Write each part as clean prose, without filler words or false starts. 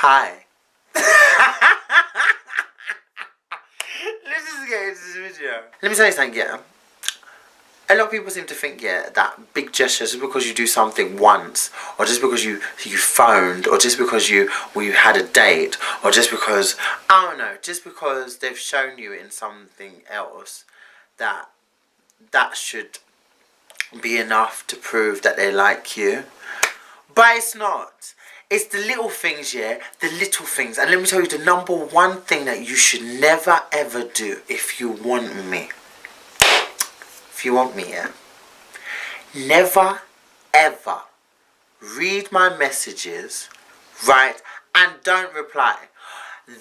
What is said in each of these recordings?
Hi. Let's just get into this video. Let me tell you something, yeah. A lot of people seem to think, yeah, that big gestures just because you do something once, or just because you phoned, or just because you had a date, or just because, I don't know, just because they've shown you in something else, that should be enough to prove that they like you. But it's not. It's the little things, yeah, the little things. And let me tell you, the number one thing that you should never ever do if you want me. If you want me, yeah. Never ever read my messages, right, and don't reply.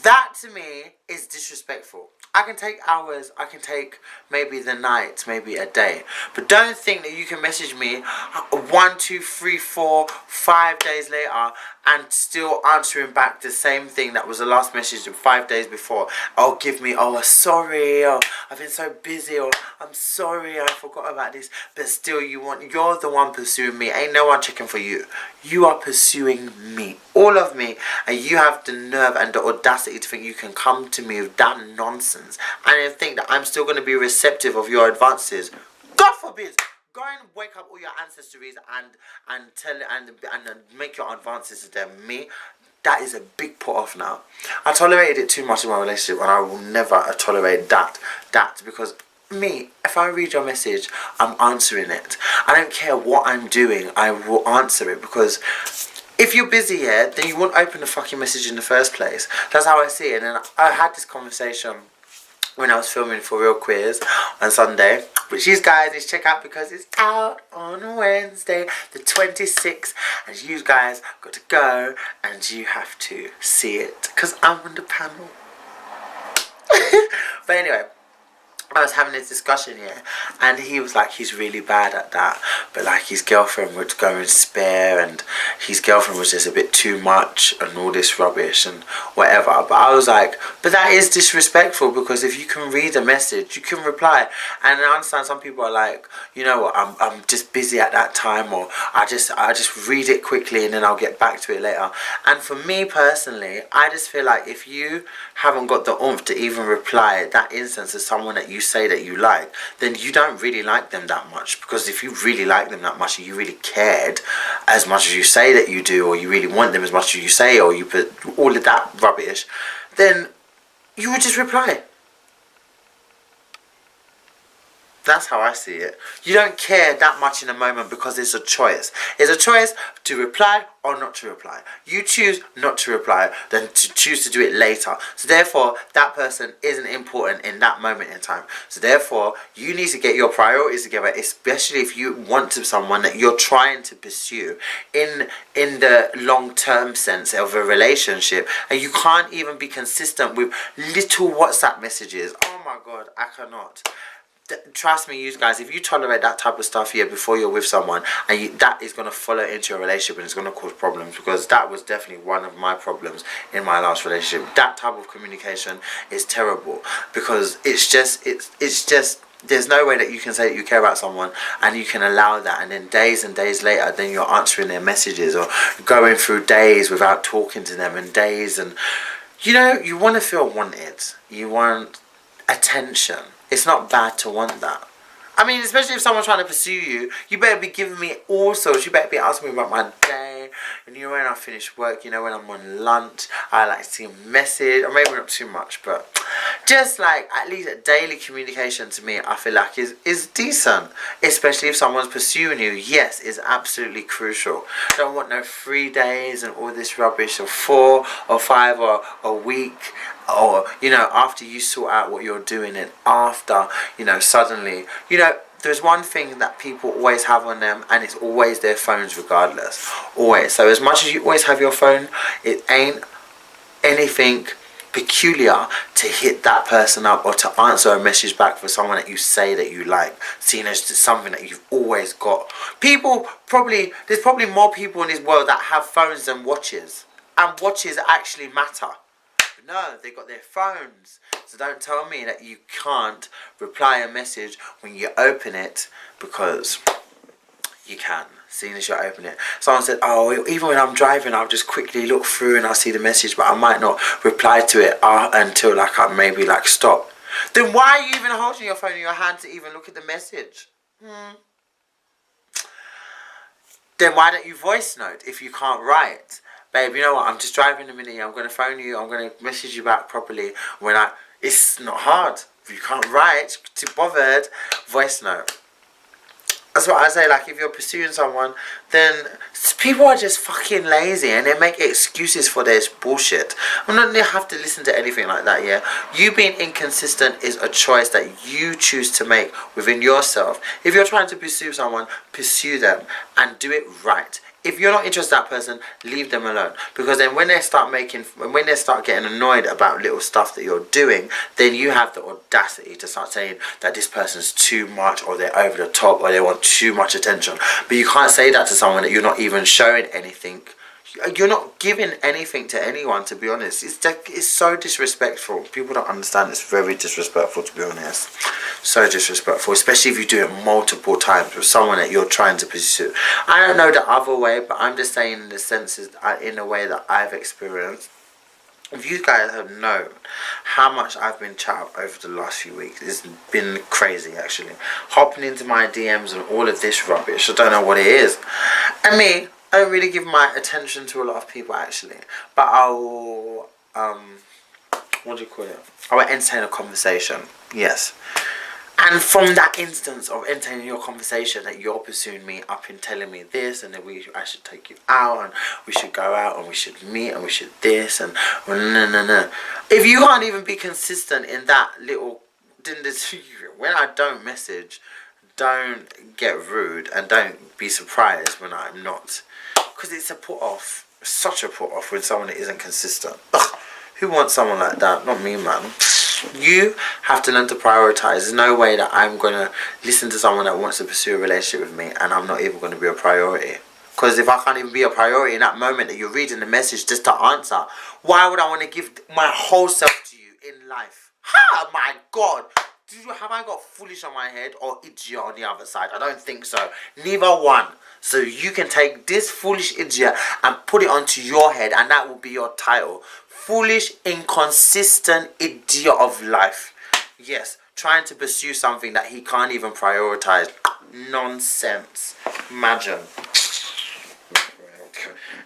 That to me is disrespectful. I can take hours, I can take maybe the night, maybe a day. But don't think that you can message me 1, 2, 3, 4, 5 days later and still answering back the same thing that was the last message 5 days before. Oh, give me, oh, sorry, oh, I've been so busy, or I'm sorry, I forgot about this. But still you're the one pursuing me. Ain't no one checking for you. You are pursuing me, all of me, and you have the nerve and the audacity to think you can come to me with that nonsense and then think that I'm still going to be receptive of your advances. God forbid. Go and wake up all your ancestors and tell and make your advances to them. Me, that is a big put off now. I tolerated it too much in my relationship, and I will never tolerate that because me, if I read your message, I'm answering it. I don't care what I'm doing, I will answer it, because if you're busy here, then you won't open the fucking message in the first place. That's how I see it. And I had this conversation when I was filming for Real Queers on Sunday, which you guys need to check out because it's out on Wednesday the 26th, and you guys got to go and you have to see it because I'm on the panel. But anyway, I was having this discussion here, and he was like, he's really bad at that, but like his girlfriend would go and spare, and his girlfriend was just a bit too much and all this rubbish and whatever. But I was like, but that is disrespectful, because if you can read a message, you can reply. And I understand some people are like, you know what, I'm just busy at that time, or I just read it quickly and then I'll get back to it later. And for me personally, I just feel like if you haven't got the oomph to even reply that instance to someone that you say that you like, then you don't really like them that much. Because if you really like them that much, and you really cared as much as you say that you do, or you really want them as much as you say, or you put all of that rubbish, then you would just reply. That's how I see it. You don't care that much in a moment because it's a choice. It's a choice to reply or not to reply. You choose not to reply than to choose to do it later. So therefore, that person isn't important in that moment in time. So therefore, you need to get your priorities together, especially if you want to someone that you're trying to pursue in the long-term sense of a relationship, and you can't even be consistent with little WhatsApp messages. Oh my God, I cannot. Trust me, you guys, if you tolerate that type of stuff here before you're with someone, and that is going to follow into your relationship, and it's going to cause problems, because that was definitely one of my problems in my last relationship. That type of communication is terrible, because it's just there's no way that you can say that you care about someone and you can allow that, and then days and days later then you're answering their messages, or going through days without talking to them, and days, and you know, you want to feel wanted, you want attention. It's not bad to want that. I mean, especially if someone's trying to pursue you, you better be giving me all sorts. You better be asking me about my day. And you know, when I finish work, you know, when I'm on lunch, I like to see a message. Or maybe not too much, but just like at least a daily communication to me, I feel like is decent. Especially if someone's pursuing you. Yes, it's absolutely crucial. I don't want no 3 days and all this rubbish, or 4 or 5 or a week. Or, you know, after you sort out what you're doing, and after, you know, suddenly, you know, there's one thing that people always have on them, and it's always their phones regardless. Always. So as much as you always have your phone, it ain't anything peculiar to hit that person up or to answer a message back for someone that you say that you like, seeing as it's something that you've always got. There's probably more people in this world that have phones than watches, and watches actually matter. No, they got their phones. So don't tell me that you can't reply a message when you open it, because you can. Seeing as you open it. Someone said, oh, even when I'm driving, I'll just quickly look through and I'll see the message, but I might not reply to it until like I maybe like stop. Then why are you even holding your phone in your hand to even look at the message? Then why don't you voice note if you can't write? Babe, you know what? I'm just driving a minute. I'm going to phone you. I'm going to message you back properly. It's not hard. If you can't write, too bothered, voice note. That's what I say, like, if you're pursuing someone, then people are just fucking lazy and they make excuses for this bullshit. I'm not going to have to listen to anything like that, yeah? You being inconsistent is a choice that you choose to make within yourself. If you're trying to pursue someone, pursue them and do it right. If you're not interested in that person, leave them alone. Because then when they start getting annoyed about little stuff that you're doing, then you have the audacity to start saying that this person's too much, or they're over the top, or they want too much attention. But you can't say that to someone that you're not even showing anything. You're not giving anything to anyone, to be honest. It's so disrespectful. People don't understand. It's very disrespectful, to be honest. So disrespectful, especially if you do it multiple times with someone that you're trying to pursue. I don't know the other way, but I'm just saying in the senses, in a way that I've experienced. If you guys have known how much I've been chat up over the last few weeks, it's been crazy actually. Hopping into my DMs and all of this rubbish, I don't know what it is. I mean, I don't really give my attention to a lot of people actually, but I'll what do you call it? I will entertain a conversation. Yes. And from that instance of entertaining your conversation, that you're pursuing me up in telling me this, and that I should take you out, and we should go out, and we should meet, and we should this, and no. If you can't even be consistent in that little, when I don't message, don't get rude, and don't be surprised when I'm not, because it's a put off, such a put off when someone isn't consistent. Ugh, who wants someone like that? Not me, man. You have to learn to prioritize. There's no way that I'm going to listen to someone that wants to pursue a relationship with me and I'm not even going to be a priority. Because if I can't even be a priority in that moment that you're reading the message just to answer, why would I want to give my whole self to you in life? Ha! My God! Have I got foolish on my head or idiot on the other side? I don't think so. Neither one. So you can take this foolish idiot and put it onto your head, and that will be your title. Foolish, inconsistent idiot of life. Yes, trying to pursue something that he can't even prioritize. Nonsense. Imagine.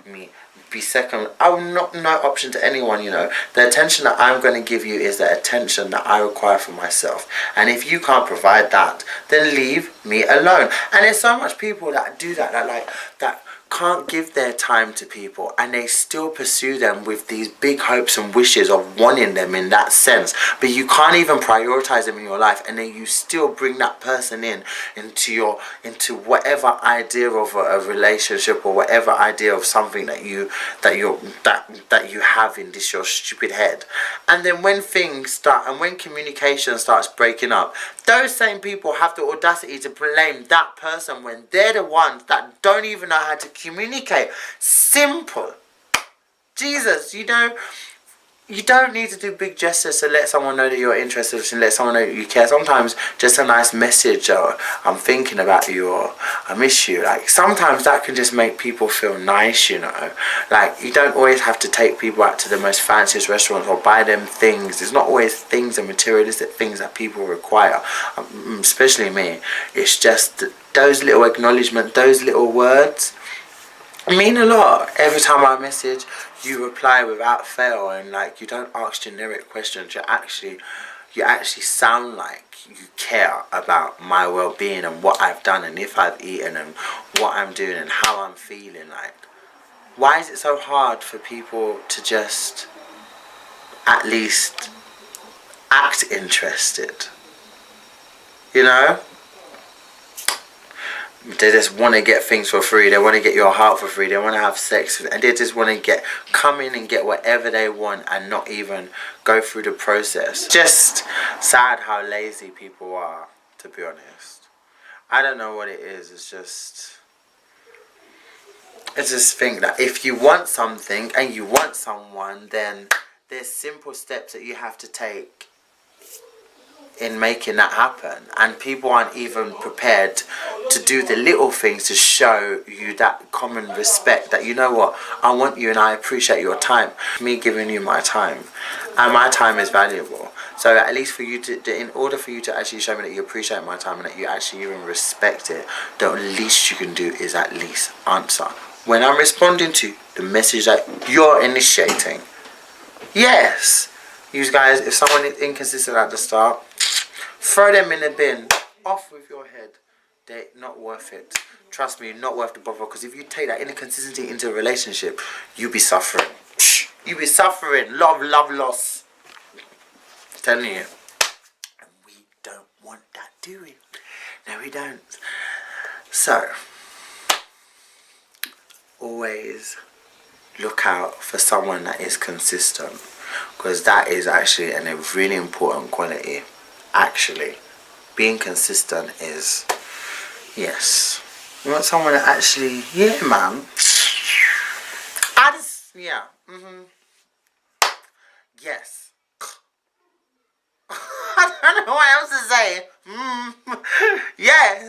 Me. Be second. I'm not no option to anyone, you know. The attention that I'm going to give you is the attention that I require for myself. And if you can't provide that, then leave me alone. And there's so much people that do that, that can't give their time to people, and they still pursue them with these big hopes and wishes of wanting them in that sense, but you can't even prioritize them in your life, and then you still bring that person into whatever idea of a relationship, or whatever idea of something that you have in this your stupid head. And then when things start, and when communication starts breaking up, those same people have the audacity to blame that person when they're the ones that don't even know how to communicate. Simple. Jesus, you don't need to do big gestures to let someone know that you're interested, and let someone know that you care. Sometimes just a nice message, or I'm thinking about you, or I miss you. Like, sometimes that can just make people feel nice, you know. Like, you don't always have to take people out to the most fanciest restaurants or buy them things. There's not always things and materialistic things that people require, especially me. It's just those little acknowledgements, those little words mean a lot. Every time I message, you reply without fail, and like, you don't ask generic questions. You actually sound like you care about my well-being and what I've done, and if I've eaten, and what I'm doing, and how I'm feeling. Like, why is it so hard for people to just at least act interested? You know? They just want to get things for free. They want to get your heart for free. They want to have sex, and they just want to come in and get whatever they want and not even go through the process. Just sad how lazy people are, to be honest. I don't know what it is. It's just think that if you want something and you want someone, then there's simple steps that you have to take in making that happen, and people aren't even prepared to do the little things to show you that common respect that, you know what, I want you and I appreciate your time, me giving you my time, and my time is valuable. So at least for you to in order for you to actually show me that you appreciate my time and that you actually even respect it, the least you can do is at least answer when I'm responding to the message that you're initiating. Yes, you guys, if someone is inconsistent at the start, throw them in the bin. Off with your head. They're not worth it. Trust me, not worth the bother. Because if you take that inconsistency into a relationship, you'll be suffering. You'll be suffering. Love loss. I'm telling you. And we don't want that, do we? No, we don't. So, always look out for someone that is consistent, because that is actually a really important quality. Actually, being consistent is, yes, you want someone that actually, yeah, man, yes. I don't know what else to say. Yes.